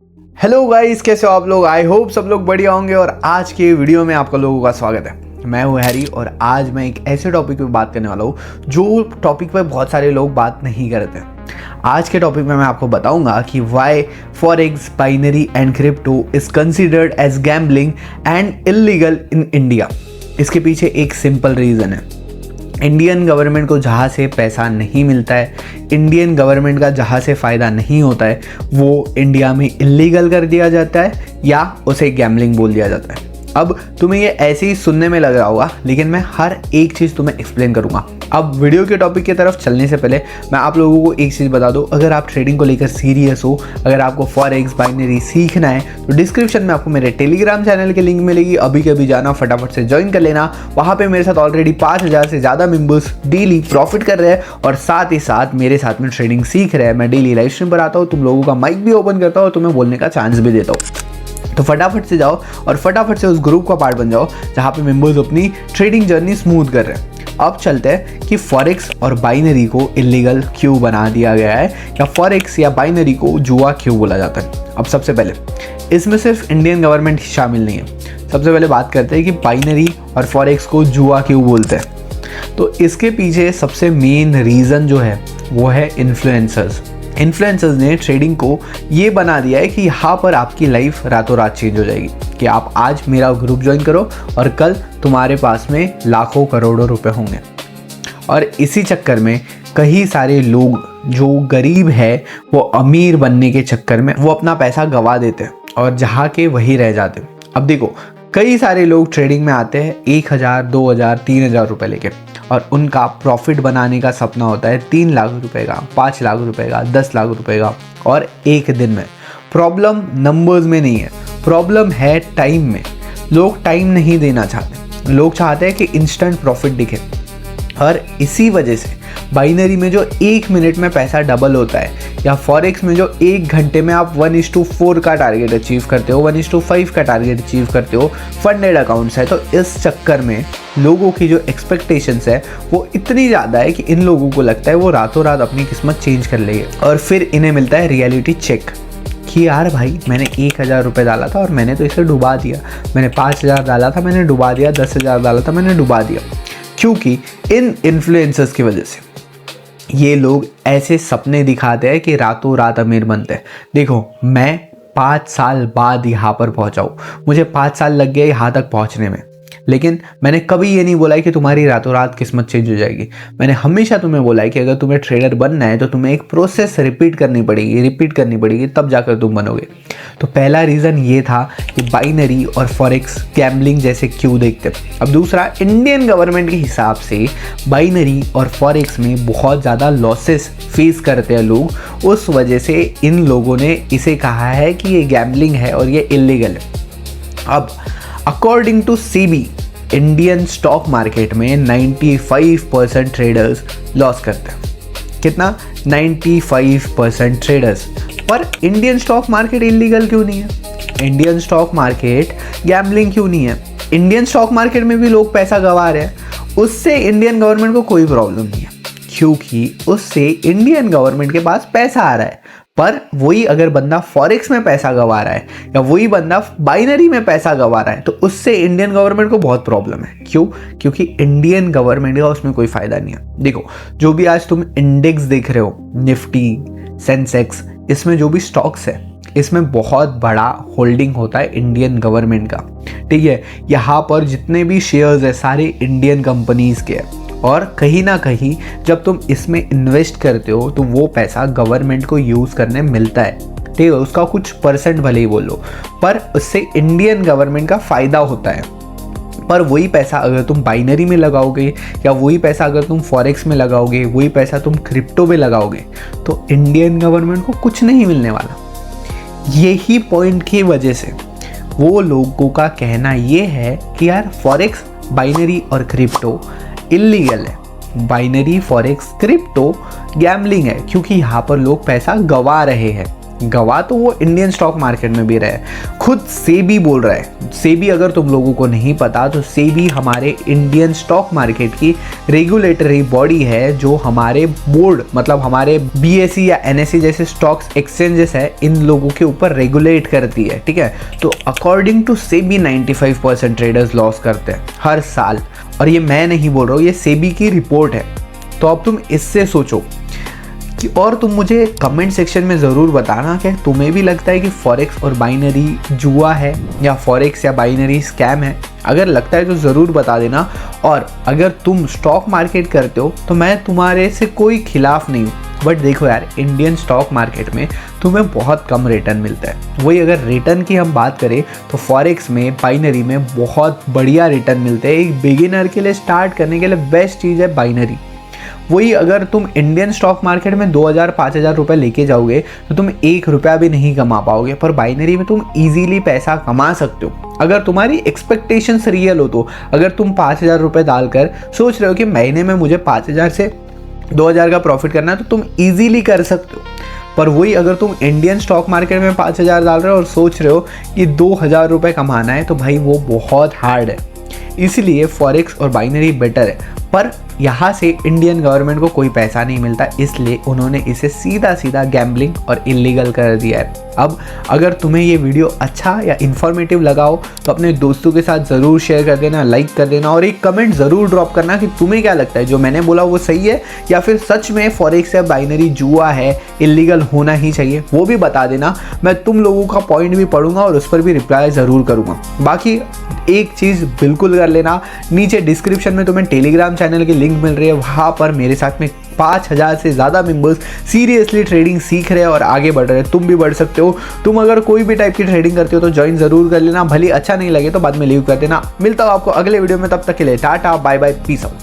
Hello guys, कैसे हो आप लोग। आई होप सब लोग बढ़िया होंगे और आज के वीडियो में आपका लोगों का स्वागत है। मैं हूं हैरी और आज मैं एक ऐसे टॉपिक पे बात करने वाला हूं जो टॉपिक पे बहुत सारे लोग बात नहीं करते। आज के टॉपिक में मैं आपको बताऊंगा कि why forex, binary and crypto is considered as gambling and illegal in India. इसके पीछे एक सिंपल रीज़न है। इंडियन गवर्नमेंट को जहाँ से पैसा नहीं मिलता है, इंडियन गवर्नमेंट का जहाँ से फ़ायदा नहीं होता है, वो इंडिया में इलीगल कर दिया जाता है या उसे गैम्बलिंग बोल दिया जाता है। अब तुम्हें ये ऐसे ही सुनने में लग रहा होगा, लेकिन मैं हर एक चीज़ तुम्हें एक्सप्लेन करूँगा। अब वीडियो के टॉपिक की तरफ चलने से पहले मैं आप लोगों को एक चीज़ बता दूँ। अगर आप ट्रेडिंग को लेकर सीरियस हो, अगर आपको फॉरेक्स, बाइनरी सीखना है, तो डिस्क्रिप्शन में आपको मेरे टेलीग्राम चैनल की लिंक मिलेगी। अभी कभी जाना, फटाफट से ज्वाइन कर लेना। वहाँ पे मेरे साथ ऑलरेडी 5000 से ज़्यादा मेंबर्स डेली प्रॉफिट कर रहे हैं और साथ ही साथ मेरे साथ में ट्रेडिंग सीख रहे हैं। मैं डेली लाइव स्ट्रीम पर आता हूँ, तुम लोगों का माइक भी ओपन करता हूँ और तुम्हें बोलने का चांस भी देता हूँ। तो फटाफट से जाओ और फटाफट से उस ग्रुप का पार्ट बन जाओ जहाँ पे मेंबर्स अपनी ट्रेडिंग जर्नी स्मूथ कर रहे हैं। अब चलते हैं कि फॉरेक्स और बाइनरी को इलीगल क्यों बना दिया गया है, या फॉरेक्स या बाइनरी को जुआ क्यों बोला जाता है। अब सबसे पहले इसमें सिर्फ इंडियन गवर्नमेंट ही शामिल नहीं है। सबसे पहले बात करते हैं कि बाइनरी और फॉरेक्स को जुआ क्यों बोलते हैं। तो इसके पीछे सबसे मेन रीज़न जो है वो है इन्फ्लुएंसर्स ने ट्रेडिंग को ये बना दिया है कि यहाँ पर आपकी लाइफ रातों रात चेंज हो जाएगी कि आप आज मेरा ग्रुप ज्वाइन करो और कल तुम्हारे पास में लाखों करोड़ों रुपए होंगे। और इसी चक्कर में कई सारे लोग जो गरीब है वो अमीर बनने के चक्कर में वो अपना पैसा गवा देते हैं और जहाँ के वही रह जाते हैं। अब देखो, कई सारे लोग ट्रेडिंग में आते हैं 1000, 2000, 3000 रुपये लेके, और उनका प्रॉफिट बनाने का सपना होता है 3 लाख रुपए का, 5 लाख रुपए का, 10 लाख रुपए का, और एक दिन में। प्रॉब्लम नंबर्स में नहीं है, प्रॉब्लम है टाइम में। लोग टाइम नहीं देना चाहते, लोग चाहते हैं कि इंस्टेंट प्रॉफिट दिखे। और इसी वजह से बाइनरी में जो 1 मिनट में पैसा डबल होता है, या फॉरेक्स में जो 1 घंटे में आप 1:4 का टारगेट अचीव करते हो, 1:5 का टारगेट अचीव करते हो, फंडेड अकाउंट्स है, तो इस चक्कर में लोगों की जो एक्सपेक्टेशंस है वो इतनी ज़्यादा है कि इन लोगों को लगता है वो रातों रात अपनी किस्मत चेंज कर लेंगे। और फिर इन्हें मिलता है रियलिटी चेक कि यार भाई, मैंने 1000 रुपये डाला था और मैंने तो इसे डुबा दिया, मैंने 5000 डाला था, मैंने डुबा दिया, 10,000 डाला था, मैंने डुबा दिया। क्योंकि इन इन्फ्लुएंसर्स की वजह से ये लोग ऐसे सपने दिखाते हैं कि रातों रात अमीर बनते हैं। देखो, मैं 5 साल बाद यहाँ पर पहुँचा हूँ, मुझे 5 साल लग गए यहाँ तक पहुँचने में, लेकिन मैंने कभी ये नहीं बोला है कि तुम्हारी रातों रात किस्मत चेंज हो जाएगी। मैंने हमेशा तुम्हें बोला है कि अगर तुम्हें ट्रेडर बनना है तो तुम्हें एक प्रोसेस रिपीट करनी पड़ेगी, तब जाकर तुम बनोगे। तो पहला रीज़न ये था कि बाइनरी और फॉरेक्स गैम्बलिंग जैसे क्यों देखते। अब दूसरा, इंडियन गवर्नमेंट के हिसाब से बाइनरी और फॉरेक्स में बहुत ज़्यादा लॉसेस फेस करते हैं लोग, उस वजह से इन लोगों ने इसे कहा है कि ये गैम्बलिंग है और ये इलीगल है। अब according to SEBI, Indian stock market में 95% ट्रेडर्स लॉस करते हैं। कितना? 95% ट्रेडर्स। पर इंडियन स्टॉक मार्केट इलीगल क्यों नहीं है? इंडियन स्टॉक मार्केट गैम्बलिंग क्यों नहीं है? इंडियन स्टॉक मार्केट में भी लोग पैसा गंवा रहे हैं, उससे इंडियन गवर्नमेंट को कोई प्रॉब्लम नहीं है, क्योंकि उससे इंडियन गवर्नमेंट के पास पैसा आ रहा है। पर वही अगर बंदा फॉरेक्स में पैसा गंवा रहा है या वही बंदा बाइनरी में पैसा गंवा रहा है, तो उससे इंडियन गवर्नमेंट को बहुत प्रॉब्लम है। क्यों? क्योंकि इंडियन गवर्नमेंट का उसमें कोई फायदा नहीं है। देखो, जो भी आज तुम इंडेक्स देख रहे हो, निफ्टी, सेंसेक्स, इसमें जो भी स्टॉक्स है, इसमें बहुत बड़ा होल्डिंग होता है इंडियन गवर्नमेंट का। ठीक है, यहाँ पर जितने भी शेयर्स है सारे इंडियन कंपनीज के हैं, और कहीं ना कहीं जब तुम इसमें इन्वेस्ट करते हो तो वो पैसा गवर्नमेंट को यूज़ करने मिलता है। ठीक है, उसका कुछ परसेंट भले ही बोलो, पर उससे इंडियन गवर्नमेंट का फ़ायदा होता है। पर वही पैसा अगर तुम बाइनरी में लगाओगे, या वही पैसा अगर तुम फॉरेक्स में लगाओगे, वही पैसा तुम क्रिप्टो में लगाओगे, तो इंडियन गवर्नमेंट को कुछ नहीं मिलने वाला। यही पॉइंट की वजह से वो लोगों का कहना ये है कि यार फॉरेक्स, बाइनरी और क्रिप्टो इलीगल है। बाइनरी, फॉरेक्स, क्रिप्टो गैम्बलिंग है, क्योंकि यहाँ पर लोग पैसा गंवा रहे हैं। गवा तो वो इंडियन स्टॉक मार्केट में भी रहे, खुद सेबी बोल रहा है। सेबी अगर तुम लोगों को नहीं पता तो सेबी हमारे इंडियन स्टॉक मार्केट की रेगुलेटरी बॉडी है, जो हमारे बोर्ड मतलब हमारे बीएसई या एनएसई जैसे स्टॉक्स एक्सचेंजेस है इन लोगों के ऊपर रेगुलेट करती है, ठीक है। तो according to SEBI 95% traders loss करते हैं हर साल, और ये मैं नहीं बोल रहा हूँ, ये सेबी की रिपोर्ट है। तो अब तुम इससे सोचो कि, और तुम मुझे कमेंट सेक्शन में ज़रूर बताना कि तुम्हें भी लगता है कि फॉरेक्स और बाइनरी जुआ है या फॉरेक्स या बाइनरी स्कैम है। अगर लगता है तो ज़रूर बता देना। और अगर तुम स्टॉक मार्केट करते हो तो मैं तुम्हारे से कोई खिलाफ नहीं हूँ, बट देखो यार, इंडियन स्टॉक मार्केट में तुम्हें बहुत कम रिटर्न मिलता है। वही अगर रिटर्न की हम बात करें तो फॉरेक्स में, बाइनरी में बहुत बढ़िया रिटर्न मिलते हैं। एक बिगिनर के लिए, स्टार्ट करने के लिए बेस्ट चीज़ है बाइनरी। वही अगर तुम इंडियन स्टॉक मार्केट में 2000-5000 रुपये लेके जाओगे तो तुम 1 रुपया भी नहीं कमा पाओगे, पर बाइनरी में तुम इजीली पैसा कमा सकते हो अगर तुम्हारी एक्सपेक्टेशंस रियल हो तो। अगर तुम 5000 रुपये डालकर सोच रहे हो कि महीने में मुझे 5000 से 2000 का प्रॉफिट करना है तो तुम इजीली कर सकते हो। पर वही अगर तुम इंडियन स्टॉक मार्केट में 5000 डाल रहे हो और सोच रहे हो कि 2000 रुपये कमाना है तो भाई वो बहुत हार्ड है। इसलिए फॉरेक्स और बाइनरी बेटर है, पर यहाँ से इंडियन गवर्नमेंट को कोई पैसा नहीं मिलता, इसलिए उन्होंने इसे सीधा सीधा गैम्बलिंग और इलीगल कर दिया है। अब अगर तुम्हें ये वीडियो अच्छा या इन्फॉर्मेटिव लगा हो तो अपने दोस्तों के साथ ज़रूर शेयर कर देना, लाइक कर देना, और एक कमेंट ज़रूर ड्रॉप करना कि तुम्हें क्या लगता है, जो मैंने बोला वो सही है या फिर सच में फॉरेक्स या बाइनरी जुआ है, इलीगल होना ही चाहिए, वो भी बता देना। मैं तुम लोगों का पॉइंट भी पढ़ूंगा और उस पर भी रिप्लाई ज़रूर करूँगा। बाकी एक चीज़ बिल्कुल कर लेना, नीचे डिस्क्रिप्शन में तुम्हें टेलीग्राम चैनल की लिंक मिल रही है, वहाँ पर मेरे साथ में 5000 से ज़्यादा मेंबर्स सीरियसली ट्रेडिंग सीख रहे हैं और आगे बढ़ रहे हैं। तुम भी बढ़ सकते हो। तुम अगर कोई भी टाइप की ट्रेडिंग करते हो तो ज्वाइन ज़रूर कर लेना, भले अच्छा नहीं लगे तो बाद में लीव कर देना। मिलता हूँ आपको अगले वीडियो में, तब तक के लिए tata bye bye, peace out.